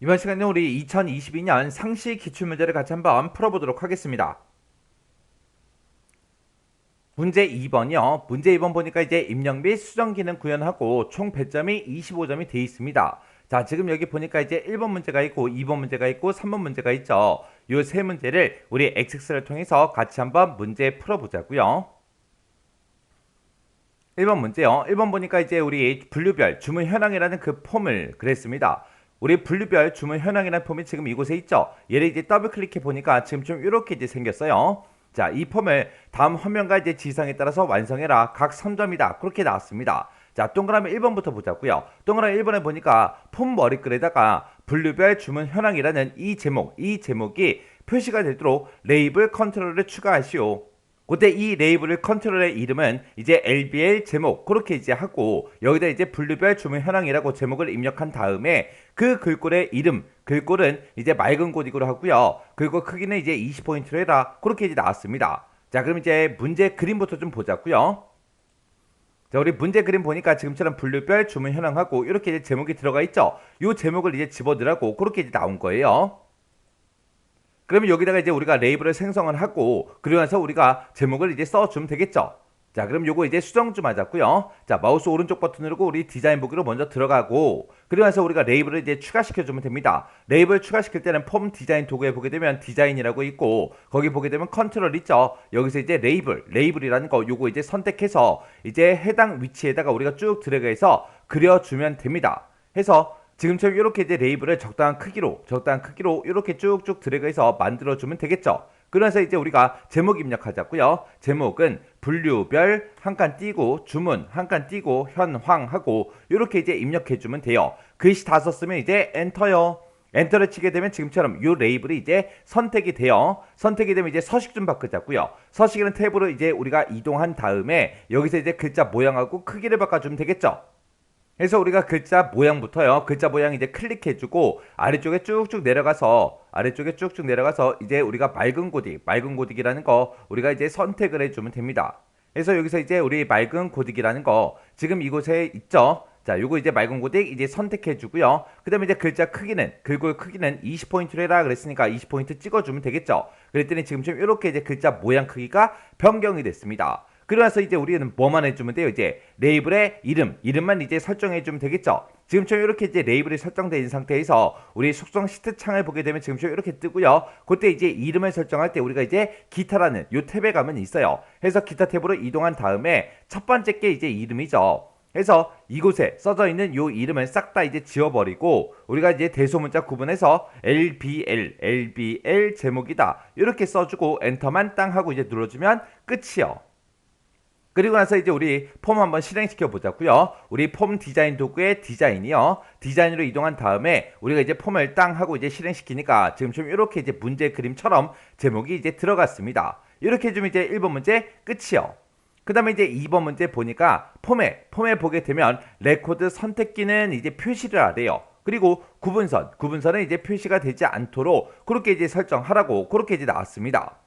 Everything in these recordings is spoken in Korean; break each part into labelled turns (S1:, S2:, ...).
S1: 이번 시간에 우리 2022년 상시 기출문제를 같이 한번 풀어보도록 하겠습니다. 문제 2번이요. 문제 2번 보니까 이제 입력 및 수정 기능 구현하고 총 배점이 25점이 돼 있습니다. 자, 지금 여기 보니까 이제 1번 문제가 있고 2번 문제가 있고 3번 문제가 있죠. 요 세 문제를 우리 엑셀을 통해서 같이 한번 문제 풀어보자고요. 1번 문제요. 1번 보니까 이제 우리 분류별 주문 현황이라는 그 폼을 그랬습니다. 우리 분류별 주문 현황이라는 폼이 지금 이곳에 있죠. 얘를 이제 더블 클릭해 보니까 지금 좀 이렇게 이제 생겼어요. 자, 이 폼을 다음 화면과 이제 지상에 따라서 완성해라. 각 선점이다. 그렇게 나왔습니다. 자, 동그라미 1번부터 보자고요. 동그라미 1번에 보니까 폼 머리글에다가 분류별 주문 현황이라는 이 제목이 표시가 되도록 레이블 컨트롤을 추가하시오. 그때 이 레이블을 컨트롤의 이름은 이제 LBL 제목 그렇게 이제 하고 여기다 이제 분류별 주문 현황이라고 제목을 입력한 다음에 그 글꼴의 이름 글꼴은 이제 맑은 고딕으로 하고요. 글꼴 크기는 이제 20포인트로 해라 그렇게 이제 나왔습니다. 자, 그럼 이제 문제 그림부터 좀 보자고요. 자, 우리 문제 그림 보니까 지금처럼 분류별 주문 현황하고 이렇게 이제 제목이 들어가 있죠. 이 제목을 이제 집어넣으라고 그렇게 이제 나온 거예요. 그러면 여기다가 이제 우리가 레이블을 생성을 하고 그러고 나서 우리가 제목을 이제 써주면 되겠죠. 자, 그럼 요거 이제 수정 좀 하자고요. 자, 마우스 오른쪽 버튼 누르고 우리 디자인 보기로 먼저 들어가고 그러고 나서 우리가 레이블을 이제 추가시켜주면 됩니다. 레이블 추가시킬 때는 폼 디자인 도구에 보게 되면 디자인이라고 있고 거기 보게 되면 컨트롤 있죠. 여기서 이제 레이블이라는 거 요거 이제 선택해서 이제 해당 위치에다가 우리가 쭉 드래그해서 그려주면 됩니다. 해서 지금처럼 이렇게 이제 레이블을 적당한 크기로 이렇게 쭉쭉 드래그해서 만들어주면 되겠죠. 그래서 이제 우리가 제목 입력하자고요. 제목은 분류별 한 칸 띄고 주문 한 칸 띄고 현황하고 이렇게 이제 입력해주면 돼요. 글씨 다 썼으면 이제 엔터요. 엔터를 치게 되면 지금처럼 이 레이블이 이제 선택이 돼요. 선택이 되면 이제 서식 좀 바꾸자고요. 서식이라는 탭으로 이제 우리가 이동한 다음에 여기서 이제 글자 모양하고 크기를 바꿔주면 되겠죠. 그래서 우리가 글자 모양부터요. 글자 모양 이제 클릭해주고 아래쪽에 쭉쭉 내려가서 이제 우리가 맑은 고딕이라는 거 우리가 이제 선택을 해주면 됩니다. 그래서 여기서 이제 우리 맑은 고딕이라는 거 지금 이곳에 있죠. 자, 요거 이제 맑은 고딕 이제 선택해주고요. 그 다음에 이제 글자 크기는 글꼴 크기는 20포인트로 해라 그랬으니까 20포인트 찍어주면 되겠죠. 그랬더니 지금 좀 이렇게 이제 글자 모양 크기가 변경이 됐습니다. 그러면서 이제 우리는 뭐만 해주면 돼요? 이제 레이블의 이름만 이제 설정해주면 되겠죠. 지금처럼 이렇게 이제 레이블이 설정되어 있는 상태에서 우리 속성 시트 창을 보게 되면 지금처럼 이렇게 뜨고요. 그때 이제 이름을 설정할 때 우리가 이제 기타라는 요 탭에 가면 있어요. 해서 기타 탭으로 이동한 다음에 첫 번째 게 이제 이름이죠. 해서 이곳에 써져 있는 요 이름을 싹 다 이제 지워버리고 우리가 이제 대소문자 구분해서 LBL 제목이다 이렇게 써주고 엔터만 땅 하고 이제 눌러주면 끝이요. 그리고 나서 이제 우리 폼 한번 실행시켜 보자고요. 우리 폼 디자인 도구의 디자인이요. 디자인으로 이동한 다음에 우리가 이제 폼을 땅 하고 이제 실행시키니까 지금처럼 이렇게 이제 문제 그림처럼 제목이 이제 들어갔습니다. 이렇게 해주면 이제 1번 문제 끝이요. 그 다음에 이제 2번 문제 보니까 폼에 보게 되면 레코드 선택기는 이제 표시를 하래요. 그리고 구분선은 이제 표시가 되지 않도록 그렇게 이제 설정하라고 그렇게 이제 나왔습니다.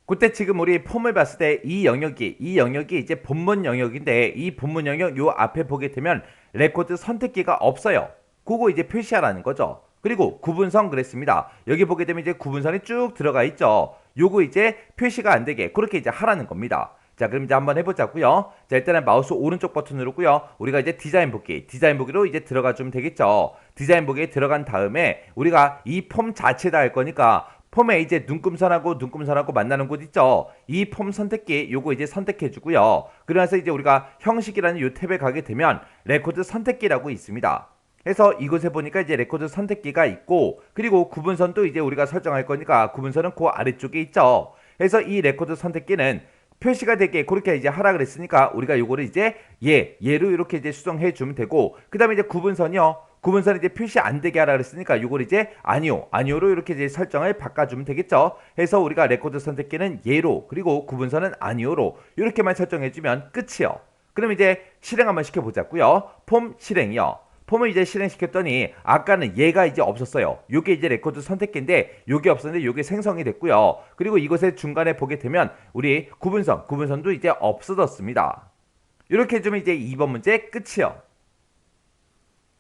S1: 그때 지금 우리 폼을 봤을 때 이 영역이 이제 본문 영역인데 이 본문 영역 요 앞에 보게 되면 레코드 선택기가 없어요. 그거 이제 표시하라는 거죠. 그리고 구분선 그랬습니다. 여기 보게 되면 이제 구분선이 쭉 들어가 있죠. 요거 이제 표시가 안 되게 그렇게 이제 하라는 겁니다. 자, 그럼 이제 한번 해보자고요. 자, 일단은 마우스 오른쪽 버튼 누르고요. 우리가 이제 디자인 보기로 이제 들어가 주면 되겠죠. 디자인 보기에 들어간 다음에 우리가 이 폼 자체다 할 거니까 폼에 이제 눈금선하고 만나는 곳 있죠. 이 폼 선택기 요거 이제 선택해 주고요. 그래서 이제 우리가 형식이라는 요 탭에 가게 되면 레코드 선택기라고 있습니다. 그래서 이곳에 보니까 이제 레코드 선택기가 있고 그리고 구분선도 이제 우리가 설정할 거니까 구분선은 그 아래쪽에 있죠. 그래서 이 레코드 선택기는 표시가 되게 그렇게 이제 하라 그랬으니까 우리가 요거를 이제 얘로 이렇게 이제 수정해 주면 되고 그 다음에 이제 구분선이 이제 표시 안 되게 하라 그랬으니까 요걸 이제 아니오로 이렇게 이제 설정을 바꿔주면 되겠죠. 해서 우리가 레코드 선택기는 얘로 그리고 구분선은 아니오로 이렇게만 설정해주면 끝이요. 그럼 이제 실행 한번 시켜보자고요. 폼 실행이요. 폼을 이제 실행시켰더니 아까는 얘가 이제 없었어요. 요게 이제 레코드 선택기인데 요게 없었는데 요게 생성이 됐고요. 그리고 이곳에 중간에 보게 되면 우리 구분선도 이제 없어졌습니다. 이렇게 해주면 이제 2번 문제 끝이요.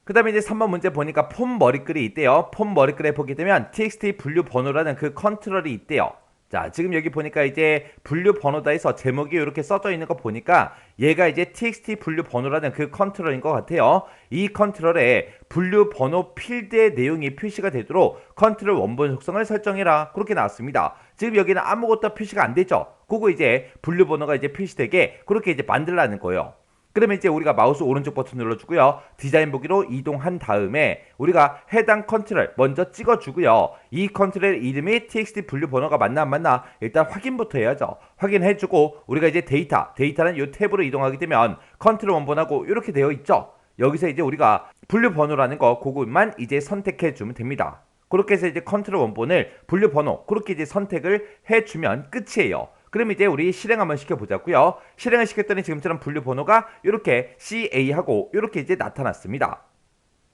S1: 그 다음에 이제 3번 문제 보니까 폼 머리글이 있대요. 폼 머리글에 보게 되면 txt 분류 번호라는 그 컨트롤이 있대요. 자, 지금 여기 보니까 이제 분류 번호다에서 제목이 이렇게 써져 있는 거 보니까 얘가 이제 txt 분류 번호라는 그 컨트롤인 것 같아요. 이 컨트롤에 분류 번호 필드의 내용이 표시가 되도록 컨트롤 원본 속성을 설정해라. 그렇게 나왔습니다. 지금 여기는 아무것도 표시가 안 되죠. 그거 이제 분류 번호가 이제 표시되게 그렇게 이제 만들라는 거예요. 그러면 이제 우리가 마우스 오른쪽 버튼 눌러주고요. 디자인 보기로 이동한 다음에 우리가 해당 컨트롤 먼저 찍어주고요. 이 컨트롤 이름이 txt 분류 번호가 맞나 안 맞나 일단 확인부터 해야죠. 확인해주고 우리가 이제 데이터는 이 탭으로 이동하게 되면 컨트롤 원본하고 이렇게 되어 있죠. 여기서 이제 우리가 분류 번호라는 거 그것만 이제 선택해주면 됩니다. 그렇게 해서 이제 컨트롤 원본을 분류 번호 그렇게 이제 선택을 해주면 끝이에요. 그럼 이제 우리 실행 한번 시켜보자고요. 실행을 시켰더니 지금처럼 분류 번호가 이렇게 CA하고 이렇게 이제 나타났습니다.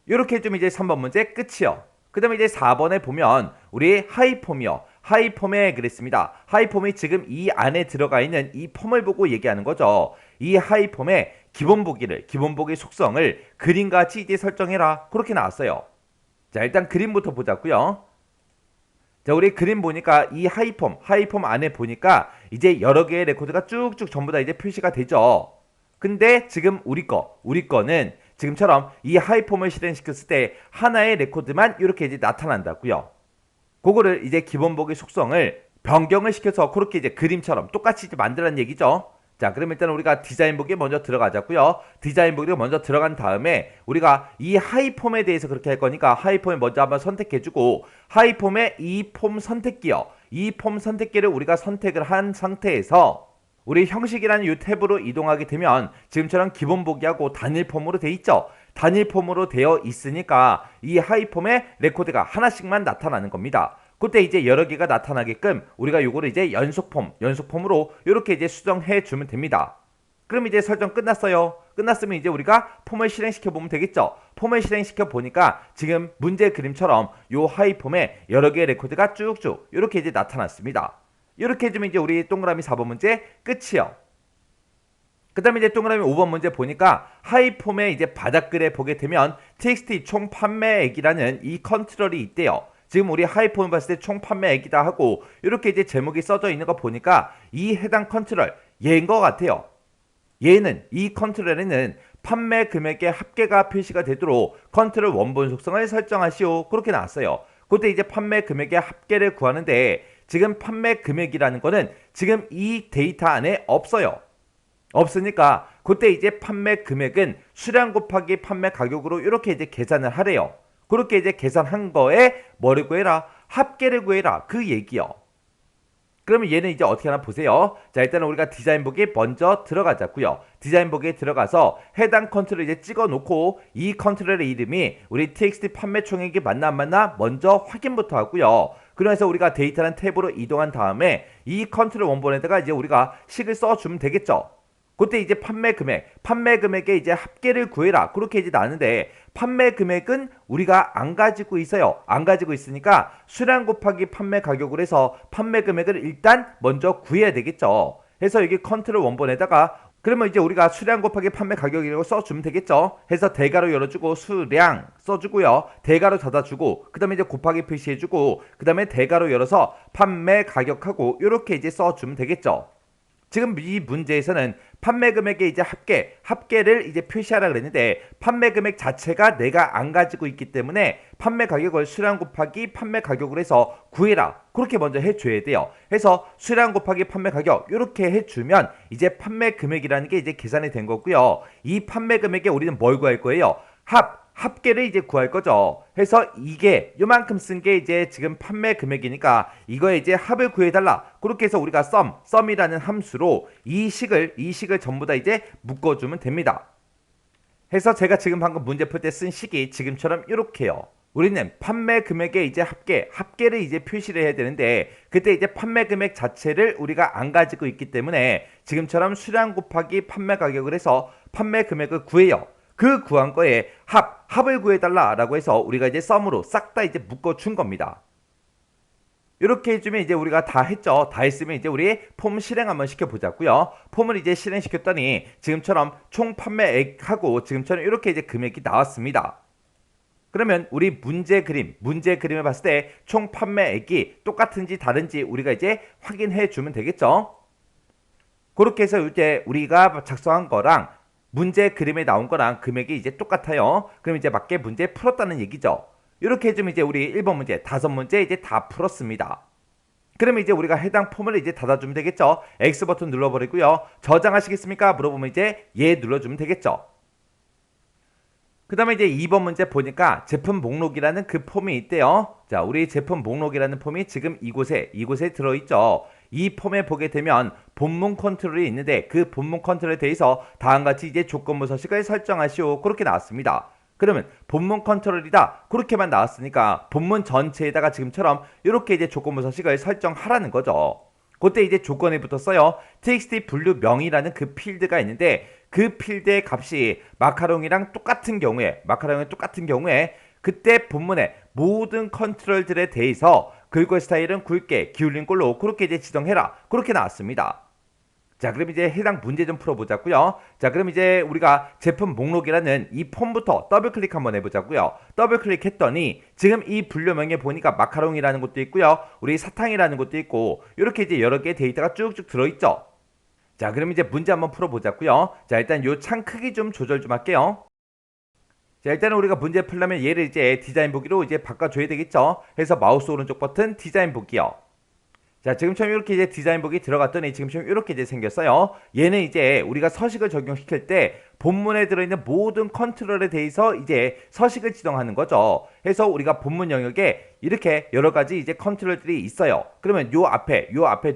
S1: 이렇게 해주면 이제 3번 문제 끝이요. 그 다음에 이제 4번에 보면 우리 하이폼이요. 하이폼에 그랬습니다. 하이폼이 지금 이 안에 들어가 있는 이 폼을 보고 얘기하는 거죠. 이 하이폼의 기본 보기 속성을 그림같이 이제 설정해라. 그렇게 나왔어요. 자, 일단 그림부터 보자고요. 자, 우리 그림 보니까 이 하이폼 안에 보니까 이제 여러 개의 레코드가 쭉쭉 전부 다 이제 표시가 되죠. 근데 지금 우리 거는 지금처럼 이 하이폼을 실행시켰을 때 하나의 레코드만 이렇게 이제 나타난다고요. 그거를 이제 기본 보기 속성을 변경을 시켜서 그렇게 이제 그림처럼 똑같이 이제 만들라는 얘기죠. 자, 그럼 일단 우리가 디자인 보기에 먼저 들어가자고요. 디자인 보기에 먼저 들어간 다음에 우리가 이 하이폼에 대해서 그렇게 할 거니까 하이폼을 먼저 한번 선택해주고 하이폼의 이 폼 선택기요. 이 폼 선택기를 우리가 선택을 한 상태에서 우리 형식이라는 이 탭으로 이동하게 되면 지금처럼 기본 보기하고 단일 폼으로 돼 있죠. 단일 폼으로 되어 있으니까 이 하이폼의 레코드가 하나씩만 나타나는 겁니다. 그때 이제 여러 개가 나타나게끔 우리가 요거를 이제 연속폼으로 이렇게 이제 수정해 주면 됩니다. 그럼 이제 설정 끝났어요. 끝났으면 이제 우리가 폼을 실행시켜 보면 되겠죠. 폼을 실행시켜 보니까 지금 문제 그림처럼 요 하이폼에 여러 개의 레코드가 쭉쭉 이렇게 이제 나타났습니다. 이렇게 해주면 이제 우리 동그라미 4번 문제 끝이요. 그 다음에 이제 동그라미 5번 문제 보니까 하이폼의 이제 바닥글에 보게 되면 txt 총 판매액이라는 이 컨트롤이 있대요. 지금 우리 하이폼을 봤을 때 총 판매액이다 하고 이렇게 이제 제목이 써져 있는 거 보니까 이 해당 컨트롤 얘인 것 같아요. 얘는 이 컨트롤에는 판매 금액의 합계가 표시가 되도록 컨트롤 원본 속성을 설정하시오. 그렇게 나왔어요. 그때 이제 판매 금액의 합계를 구하는데 지금 판매 금액이라는 거는 지금 이 데이터 안에 없어요. 없으니까 그때 이제 판매 금액은 수량 곱하기 판매 가격으로 이렇게 이제 계산을 하래요. 그렇게 이제 계산한 거에 뭐를 구해라? 합계를 구해라. 그 얘기요. 그러면 얘는 이제 어떻게 하나 보세요. 자, 일단은 우리가 디자인 보기에 먼저 들어가자고요. 디자인 보기에 들어가서 해당 컨트롤 이제 찍어 놓고 이 컨트롤의 이름이 우리 txt 판매 총액이 맞나 안 맞나 먼저 확인부터 하고요. 그래서 우리가 데이터라는 탭으로 이동한 다음에 이 컨트롤 원본에다가 이제 우리가 식을 써주면 되겠죠. 그때 이제 판매 금액의 이제 합계를 구해라. 그렇게 이제 나는데 판매 금액은 우리가 안 가지고 있어요. 안 가지고 있으니까 수량 곱하기 판매 가격으로 해서 판매 금액을 일단 먼저 구해야 되겠죠. 해서 여기 컨트롤 원본에다가 그러면 이제 우리가 수량 곱하기 판매 가격이라고 써주면 되겠죠. 해서 대괄호 열어주고 수량 써주고요. 대괄호 닫아주고 그 다음에 이제 곱하기 표시해주고 그 다음에 대괄호 열어서 판매 가격하고 이렇게 이제 써주면 되겠죠. 지금 이 문제에서는 판매 금액의 이제 합계를 이제 표시하라 그랬는데 판매 금액 자체가 내가 안 가지고 있기 때문에 판매 가격을 수량 곱하기 판매 가격으로 해서 구해라. 그렇게 먼저 해줘야 돼요. 해서 수량 곱하기 판매 가격 이렇게 해주면 이제 판매 금액이라는 게 이제 계산이 된 거고요. 이 판매 금액에 우리는 뭘 구할 거예요? 합계를 이제 구할 거죠. 해서 이게 요만큼 쓴 게 이제 지금 판매 금액이니까 이거에 이제 합을 구해달라. 그렇게 해서 우리가 sum이라는 함수로 이 식을 전부 다 이제 묶어주면 됩니다. 해서 제가 지금 방금 문제 풀 때 쓴 식이 지금처럼 이렇게요. 우리는 판매 금액의 이제 합계를 이제 표시를 해야 되는데 그때 이제 판매 금액 자체를 우리가 안 가지고 있기 때문에 지금처럼 수량 곱하기 판매 가격을 해서 판매 금액을 구해요. 그 구한 거에 합을 구해달라 라고 해서 우리가 이제 sum으로 싹 다 이제 묶어준 겁니다. 이렇게 해주면 이제 우리가 다 했죠. 다 했으면 이제 우리 폼 실행 한번 시켜보자고요. 폼을 이제 실행시켰더니 지금처럼 총 판매액하고 지금처럼 이렇게 이제 금액이 나왔습니다. 그러면 우리 문제 그림을 봤을 때 총 판매액이 똑같은지 다른지 우리가 이제 확인해 주면 되겠죠. 그렇게 해서 이제 우리가 작성한 거랑 문제 그림에 나온 거랑 금액이 이제 똑같아요. 그럼 이제 맞게 문제 풀었다는 얘기죠. 이렇게 해주면 이제 우리 1번 문제, 5문제 이제 다 풀었습니다. 그러면 이제 우리가 해당 폼을 이제 닫아주면 되겠죠. X 버튼 눌러버리고요. 저장하시겠습니까? 물어보면 이제 예 눌러주면 되겠죠. 그 다음에 이제 2번 문제 보니까 제품 목록이라는 그 폼이 있대요. 자, 우리 제품 목록이라는 폼이 지금 이곳에 들어있죠. 이 폼에 보게 되면 본문 컨트롤이 있는데 그 본문 컨트롤에 대해서 다음같이 이제 조건부 서식을 설정하시오. 그렇게 나왔습니다. 그러면 본문 컨트롤이다. 그렇게만 나왔으니까 본문 전체에다가 지금처럼 이렇게 이제 조건부 서식을 설정하라는 거죠. 그때 이제 조건에 붙었어요. txt 분류명이라는 그 필드가 있는데 그 필드의 값이 마카롱이랑 똑같은 경우에 그때 본문의 모든 컨트롤들에 대해서 글꼴 스타일은 굵게 기울린 꼴로 그렇게 이제 지정해라. 그렇게 나왔습니다. 자, 그럼 이제 해당 문제 좀 풀어보자고요. 자, 그럼 이제 우리가 제품 목록이라는 이 폼부터 더블 클릭 한번 해보자고요. 더블 클릭했더니 지금 이 분류명에 보니까 마카롱이라는 것도 있고요. 우리 사탕이라는 것도 있고 이렇게 이제 여러 개의 데이터가 쭉쭉 들어있죠. 자, 그럼 이제 문제 한번 풀어보자고요. 자, 일단 요 창 크기 좀 조절 좀 할게요. 자, 일단은 우리가 문제 풀려면 얘를 이제 디자인 보기로 이제 바꿔줘야 되겠죠. 해서 마우스 오른쪽 버튼 디자인 보기요. 자, 지금처럼 이렇게 이제 디자인 보기 들어갔더니 지금처럼 이렇게 이제 생겼어요. 얘는 이제 우리가 서식을 적용시킬 때 본문에 들어있는 모든 컨트롤에 대해서 이제 서식을 지정하는 거죠. 해서 우리가 본문 영역에 이렇게 여러 가지 이제 컨트롤들이 있어요. 그러면 요 앞에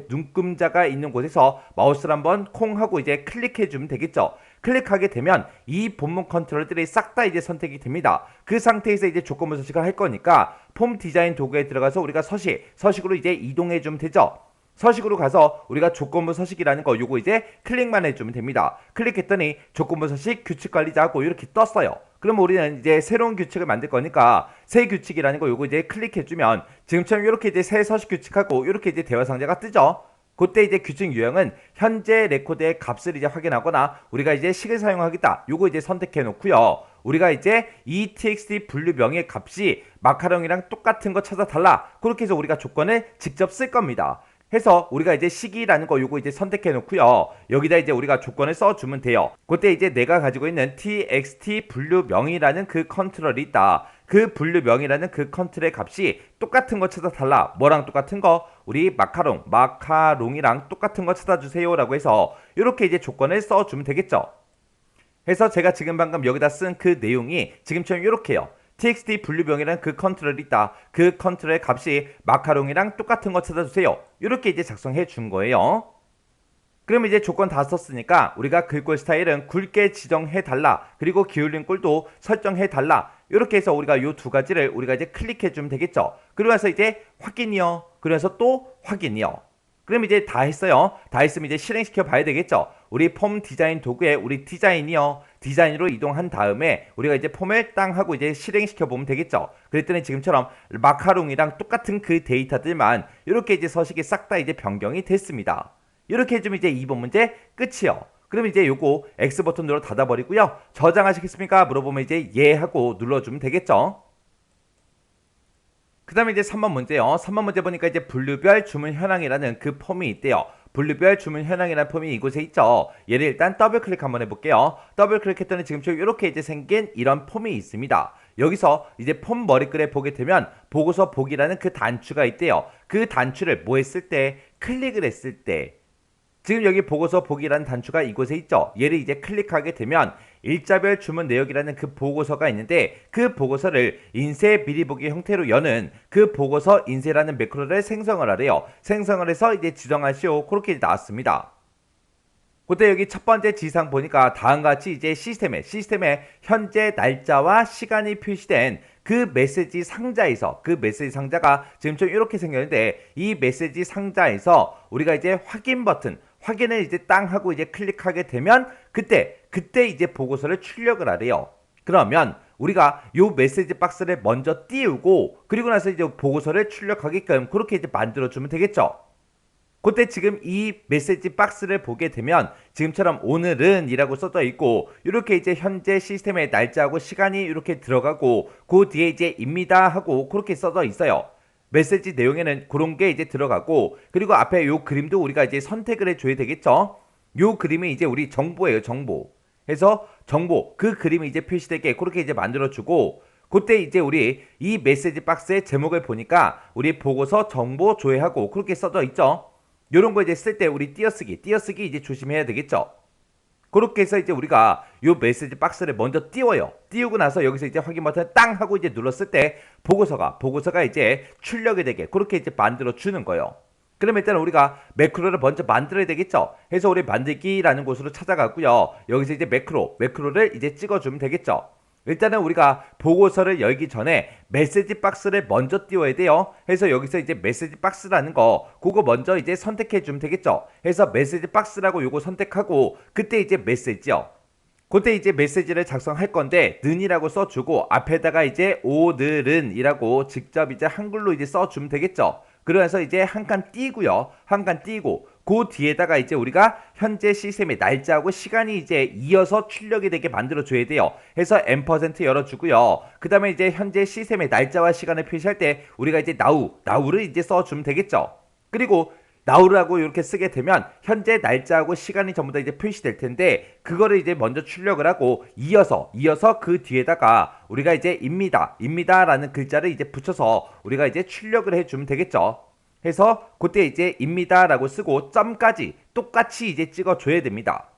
S1: 눈금자가 있는 곳에서 마우스를 한번 콩 하고 이제 클릭해 주면 되겠죠. 클릭하게 되면 이 본문 컨트롤들이 싹 다 이제 선택이 됩니다. 그 상태에서 이제 조건부 서식을 할 거니까 폼 디자인 도구에 들어가서 우리가 서식으로 이제 이동해 주면 되죠. 서식으로 가서 우리가 조건부 서식이라는 거 요거 이제 클릭만 해주면 됩니다. 클릭했더니 조건부 서식 규칙 관리자하고 이렇게 떴어요. 그럼 우리는 이제 새로운 규칙을 만들 거니까 새 규칙이라는 거 요거 이제 클릭해주면 지금처럼 이렇게 이제 새 서식 규칙하고 이렇게 이제 대화 상자가 뜨죠. 그때 이제 규칙 유형은 현재 레코드의 값을 이제 확인하거나 우리가 이제 식을 사용하겠다. 요거 이제 선택해 놓고요. 우리가 이제 이 txt 분류명의 값이 마카롱이랑 똑같은 거 찾아달라. 그렇게 해서 우리가 조건을 직접 쓸 겁니다. 해서 우리가 이제 시기라는 거 요거 이제 선택해 놓고요. 여기다 이제 우리가 조건을 써주면 돼요. 그때 이제 내가 가지고 있는 txt 분류명이라는 그 컨트롤이 있다. 그 분류명이라는 그 컨트롤의 값이 똑같은 거 찾아달라. 뭐랑 똑같은 거? 우리 마카롱이랑 똑같은 거 찾아주세요 라고 해서 이렇게 이제 조건을 써주면 되겠죠. 해서 제가 지금 방금 여기다 쓴 그 내용이 지금처럼 이렇게요. txt 분류명이라는 그 컨트롤이 있다. 그 컨트롤의 값이 마카롱이랑 똑같은 거 찾아주세요. 이렇게 이제 작성해 준 거예요. 그럼 이제 조건 다 썼으니까 우리가 글꼴 스타일은 굵게 지정해 달라. 그리고 기울인 꼴도 설정해 달라. 이렇게 해서 우리가 요 두 가지를 우리가 이제 클릭해 주면 되겠죠. 그러면서 이제 확인이요. 그래서 또 확인이요. 그럼 이제 다 했어요. 다 했으면 이제 실행시켜 봐야 되겠죠. 우리 폼 디자인 도구에 우리 디자인으로 이동한 다음에 우리가 이제 폼을 땅 하고 이제 실행시켜 보면 되겠죠. 그랬더니 지금처럼 마카롱이랑 똑같은 그 데이터들만 이렇게 이제 서식이 싹 다 이제 변경이 됐습니다. 이렇게 해주면 이제 2번 문제 끝이요. 그럼 이제 요거 X 버튼 눌러 닫아버리고요. 저장하시겠습니까? 물어보면 이제 예 하고 눌러주면 되겠죠. 그 다음에 이제 3번 문제요. 3번 문제 보니까 이제 분류별 주문 현황이라는 그 폼이 있대요. 분류별 주문 현황이라는 폼이 이곳에 있죠. 얘를 일단 더블 클릭 한번 해볼게요. 더블 클릭했더니 지금처럼 이렇게 이제 생긴 이런 폼이 있습니다. 여기서 이제 폼 머리글에 보게 되면 보고서 보기라는 그 단추가 있대요. 그 단추를 뭐 했을 때? 클릭을 했을 때. 지금 여기 보고서 보기라는 단추가 이곳에 있죠. 얘를 이제 클릭하게 되면 일자별 주문 내역이라는 그 보고서가 있는데 그 보고서를 인쇄 미리 보기 형태로 여는 그 보고서 인쇄라는 매크로를 생성을 하래요. 생성을 해서 이제 지정하시오. 그렇게 나왔습니다. 그때 여기 첫 번째 지상 보니까 다음같이 이제 시스템에 현재 날짜와 시간이 표시된 그 메시지 상자에서 그 메시지 상자가 지금 좀 이렇게 생겼는데 이 메시지 상자에서 우리가 이제 확인을 이제 땅 하고 이제 클릭하게 되면 그때 이제 보고서를 출력을 하래요. 그러면 우리가 요 메시지 박스를 먼저 띄우고 그리고 나서 이제 보고서를 출력하게끔 그렇게 이제 만들어 주면 되겠죠. 그때 지금 이 메시지 박스를 보게 되면 지금처럼 오늘은 이라고 써져 있고 이렇게 이제 현재 시스템의 날짜하고 시간이 이렇게 들어가고 그 뒤에 이제 입니다 하고 그렇게 써져 있어요. 메시지 내용에는 그런 게 이제 들어가고 그리고 앞에 요 그림도 우리가 이제 선택을 해줘야 되겠죠. 요 그림이 이제 우리 정보예요. 정보. 해서 정보 그 그림이 이제 표시되게 그렇게 이제 만들어주고 그때 이제 우리 이 메시지 박스의 제목을 보니까 우리 보고서 정보 조회하고 그렇게 써져 있죠. 요런 거 이제 쓸 때 우리 띄어쓰기 이제 조심해야 되겠죠. 그렇게 해서 이제 우리가 요 메시지 박스를 먼저 띄워요. 띄우고 나서 여기서 이제 확인 버튼 땅 하고 이제 눌렀을 때 보고서가 이제 출력이 되게 그렇게 이제 만들어 주는 거예요. 그러면 일단 우리가 매크로를 먼저 만들어야 되겠죠. 해서 우리 만들기라는 곳으로 찾아가고요. 여기서 이제 매크로를 이제 찍어주면 되겠죠. 일단은 우리가 보고서를 열기 전에 메시지 박스를 먼저 띄워야 돼요. 해서 여기서 이제 메시지 박스라는 거 그거 먼저 이제 선택해 주면 되겠죠. 해서 메시지 박스라고 요거 선택하고 그때 이제 메시지요. 그때 이제 메시지를 작성할 건데 는이라고 써주고 앞에다가 이제 오늘은 이라고 직접 이제 한글로 이제 써주면 되겠죠. 그러면서 이제 한 칸 띄고요. 한 칸 띄고 그 뒤에다가 이제 우리가 현재 시스템의 날짜하고 시간이 이제 이어서 출력이 되게 만들어 줘야 돼요. 해서 M% 열어주고요. 그 다음에 이제 현재 시스템의 날짜와 시간을 표시할 때 우리가 이제 now를 이제 써주면 되겠죠. 그리고 now라고 이렇게 쓰게 되면 현재 날짜하고 시간이 전부 다 이제 표시될 텐데 그거를 이제 먼저 출력을 하고 이어서 그 뒤에다가 우리가 이제 입니다라는 글자를 이제 붙여서 우리가 이제 출력을 해주면 되겠죠. 해서 그때 이제 입니다라고 쓰고 점까지 똑같이 이제 찍어줘야 됩니다.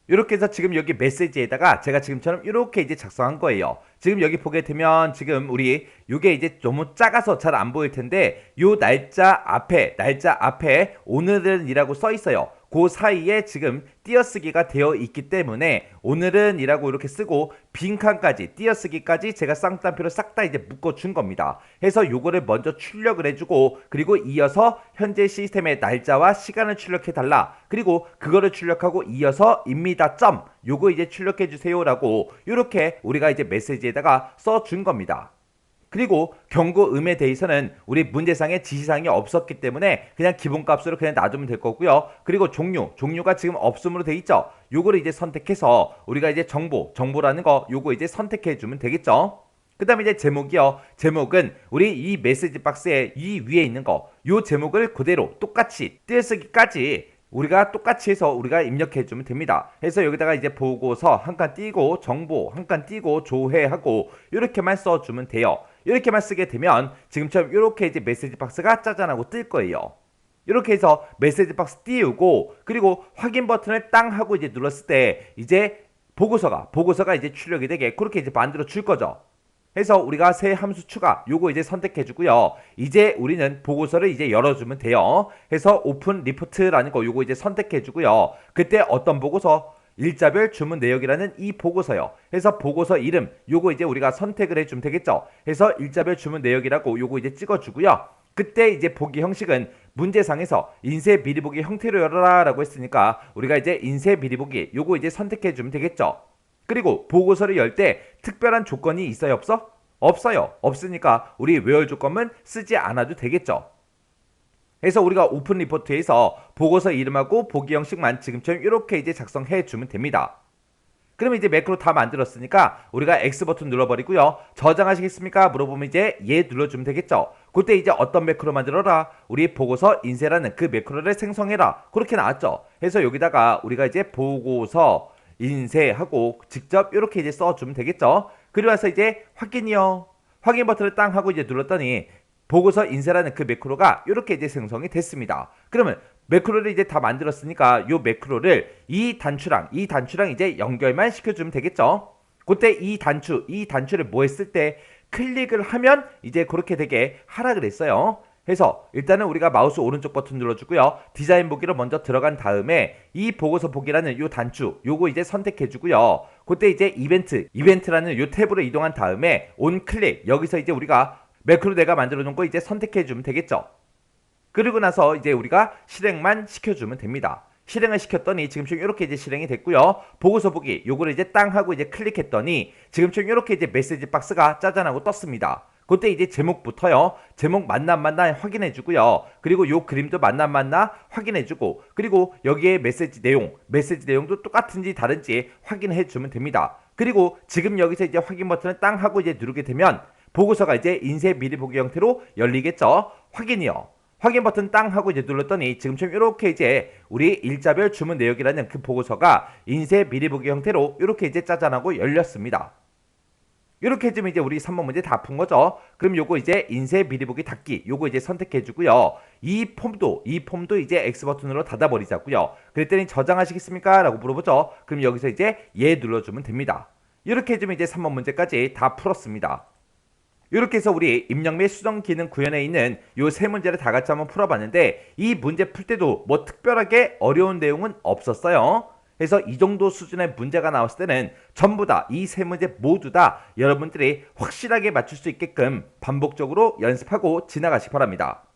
S1: 이렇게 해서 지금 여기 메시지에다가 제가 지금처럼 이렇게 이제 작성한 거예요. 지금 여기 보게 되면 지금 우리 이게 이제 너무 작아서 잘 안 보일 텐데 요 날짜 앞에 오늘은 이라고 써 있어요. 그 사이에 지금 띄어쓰기가 되어 있기 때문에 오늘은 이라고 이렇게 쓰고 빈칸까지 띄어쓰기까지 제가 쌍따옴표로 싹 다 이제 묶어준 겁니다. 해서 요거를 먼저 출력을 해주고 그리고 이어서 현재 시스템의 날짜와 시간을 출력해달라. 그리고 그거를 출력하고 이어서 입니다 점 요거 이제 출력해주세요 라고 이렇게 우리가 이제 메시지에다가 써준 겁니다. 그리고 경고음에 대해서는 우리 문제상에 지시사항이 없었기 때문에 그냥 기본값으로 그냥 놔두면 될 거고요. 그리고 종류가 지금 없음으로 돼 있죠. 요거를 이제 선택해서 우리가 이제 정보라는 거 요거 이제 선택해 주면 되겠죠. 그 다음에 이제 제목이요. 제목은 우리 이 메시지 박스에 이 위에 있는 거 요 제목을 그대로 똑같이 띄어쓰기까지 우리가 똑같이 해서 우리가 입력해 주면 됩니다. 해서 여기다가 이제 보고서 한 칸 띄고 정보 한 칸 띄고 조회하고 이렇게만 써주면 돼요. 이렇게만 쓰게 되면 지금처럼 이렇게 이제 메시지 박스가 짜잔하고 뜰 거예요. 이렇게 해서 메시지 박스 띄우고 그리고 확인 버튼을 땅 하고 이제 눌렀을 때 이제 보고서가 이제 출력이 되게 그렇게 이제 만들어 줄 거죠. 해서 우리가 새 함수 추가 요거 이제 선택해 주고요. 이제 우리는 보고서를 이제 열어주면 돼요. 해서 오픈 리포트라는 거 요거 이제 선택해 주고요. 그때 어떤 보고서 일자별 주문 내역이라는 이 보고서요. 해서 보고서 이름 요거 이제 우리가 선택을 해주면 되겠죠. 해서 일자별 주문 내역이라고 요거 이제 찍어주고요. 그때 이제 보기 형식은 문제상에서 인쇄 미리 보기 형태로 열어라 라고 했으니까 우리가 이제 인쇄 미리 보기 요거 이제 선택해주면 되겠죠. 그리고 보고서를 열 때 특별한 조건이 있어요 없어? 없어요. 없으니까 우리 where 조건은 쓰지 않아도 되겠죠. 해서 우리가 오픈 리포트에서 보고서 이름하고 보기 형식만 지금처럼 이렇게 이제 작성해 주면 됩니다. 그러면 이제 매크로 다 만들었으니까 우리가 X 버튼 눌러버리고요. 저장하시겠습니까? 물어보면 이제 예 눌러주면 되겠죠. 그때 이제 어떤 매크로 만들어라? 우리 보고서 인쇄라는 그 매크로를 생성해라. 그렇게 나왔죠. 해서 여기다가 우리가 이제 보고서 인쇄하고 직접 이렇게 이제 써주면 되겠죠. 그리고 나서 이제 확인이요. 확인 버튼을 땅 하고 이제 눌렀더니 보고서 인쇄라는 그 매크로가 이렇게 이제 생성이 됐습니다. 그러면 매크로를 이제 다 만들었으니까 이 매크로를 이 단추랑 이제 연결만 시켜주면 되겠죠. 그때 이 단추를 뭐 했을 때 클릭을 하면 이제 그렇게 되게 하라 그랬어요. 해서 일단은 우리가 마우스 오른쪽 버튼 눌러주고요. 디자인 보기로 먼저 들어간 다음에 이 보고서 보기라는 요 단추 요거 이제 선택해주고요. 그때 이제 이벤트라는 요 탭으로 이동한 다음에 온 클릭 여기서 이제 우리가 매크로 내가 만들어 놓은 거 이제 선택해주면 되겠죠. 그리고 나서 이제 우리가 실행만 시켜주면 됩니다. 실행을 시켰더니 지금처럼 이렇게 이제 실행이 됐고요. 보고서 보기 요거를 이제 땅 하고 이제 클릭했더니 지금처럼 이렇게 이제 메시지 박스가 짜잔하고 떴습니다. 그때 이제 제목부터요. 제목 맞나 안 맞나 확인해 주고요. 그리고 요 그림도 맞나 안 맞나 확인해 주고, 그리고 여기에 메시지 내용도 똑같은지 다른지 확인해 주면 됩니다. 그리고 지금 여기서 이제 확인 버튼을 땅 하고 이제 누르게 되면 보고서가 이제 인쇄 미리 보기 형태로 열리겠죠. 확인이요. 확인 버튼 땅 하고 이제 눌렀더니 지금처럼 이렇게 이제 우리 일자별 주문 내역이라는 그 보고서가 인쇄 미리 보기 형태로 이렇게 이제 짜잔하고 열렸습니다. 이렇게 해주면 이제 우리 3번 문제 다 푼 거죠. 그럼 요거 이제 인쇄 미리 보기 닫기 요거 이제 선택해 주고요. 이 폼도 이제 X 버튼으로 닫아 버리자고요. 그랬더니 저장하시겠습니까? 라고 물어보죠. 그럼 여기서 이제 예 눌러주면 됩니다. 이렇게 해주면 이제 3번 문제까지 다 풀었습니다. 이렇게 해서 우리 입력 및 수정 기능 구현에 있는 요 세 문제를 다 같이 한번 풀어봤는데, 이 문제 풀 때도 뭐 특별하게 어려운 내용은 없었어요. 그래서 이 정도 수준의 문제가 나왔을 때는 전부 다 이 세 문제 모두 다 여러분들이 확실하게 맞출 수 있게끔 반복적으로 연습하고 지나가시기 바랍니다.